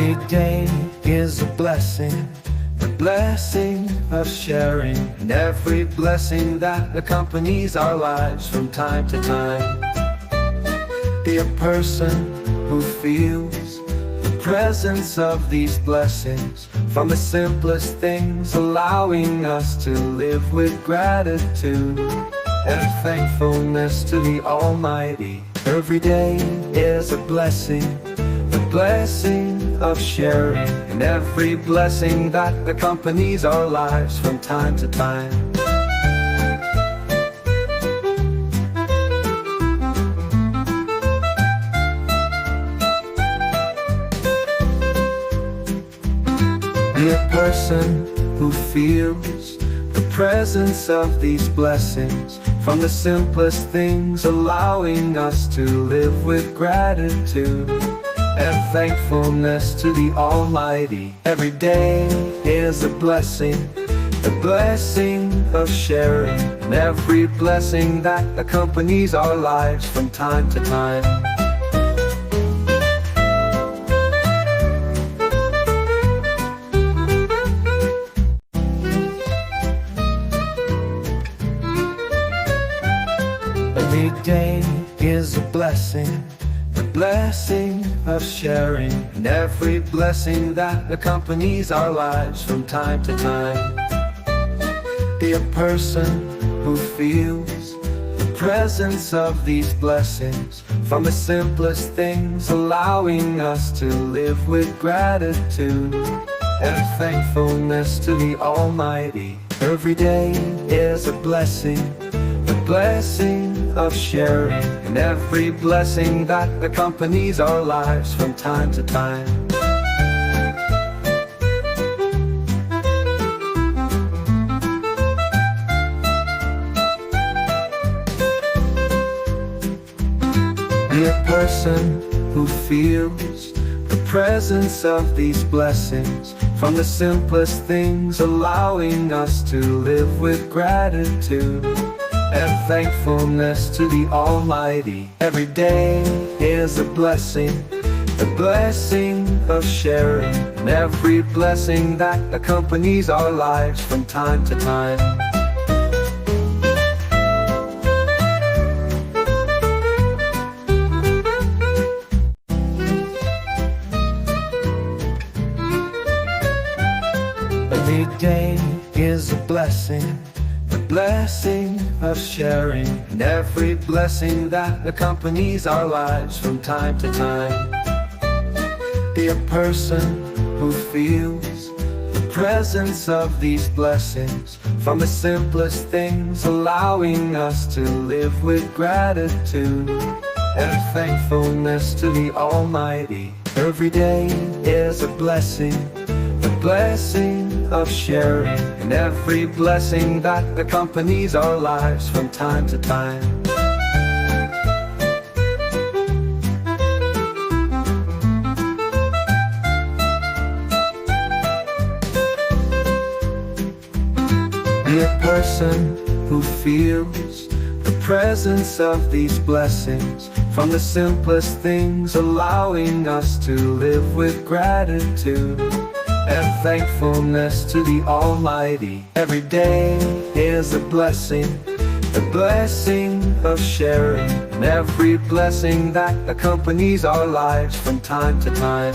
Every day is a blessing, the blessing of sharing, and every blessing that accompanies our lives from time to time. Be a person who feels the presence of these blessings, from the simplest things, allowing us to live with gratitude and thankfulness to the Almighty. Every day is a blessing, the blessing of sharing, and every blessing that accompanies our lives from time to time. Be a person who feels the presence of these blessings, from the simplest things, allowing us to live with gratitude and thankfulness to the Almighty. Every day is a blessing, the blessing of sharing, and every blessing that accompanies our lives from time to time. Every day is a blessing, the blessing of sharing, and every blessing that accompanies our lives from time to time. Be a person who feels the presence of these blessings, from the simplest things, allowing us to live with gratitude and thankfulness to the Almighty. Every day is a blessing, the blessing of sharing, and every blessing that accompanies our lives from time to time. Be a person who feels the presence of these blessings, from the simplest things, allowing us to live with gratitude and thankfulness to the Almighty. Every day is a blessing, the blessing of sharing, and every blessing that accompanies our lives from time to time. Every day is a blessing, the blessing of sharing, and every blessing that accompanies our lives from time to time. Be a person who feels the presence of these blessings, from the simplest things, allowing us to live with gratitude and thankfulness to the Almighty. Every day is a blessing, the blessing of sharing, and every blessing that accompanies our lives from time to time. Be a person who feels the presence of these blessings, from the simplest things, allowing us to live with gratitude and thankfulness to the Almighty. Every day is a blessing, the blessing of sharing, and every blessing that accompanies our lives from time to time.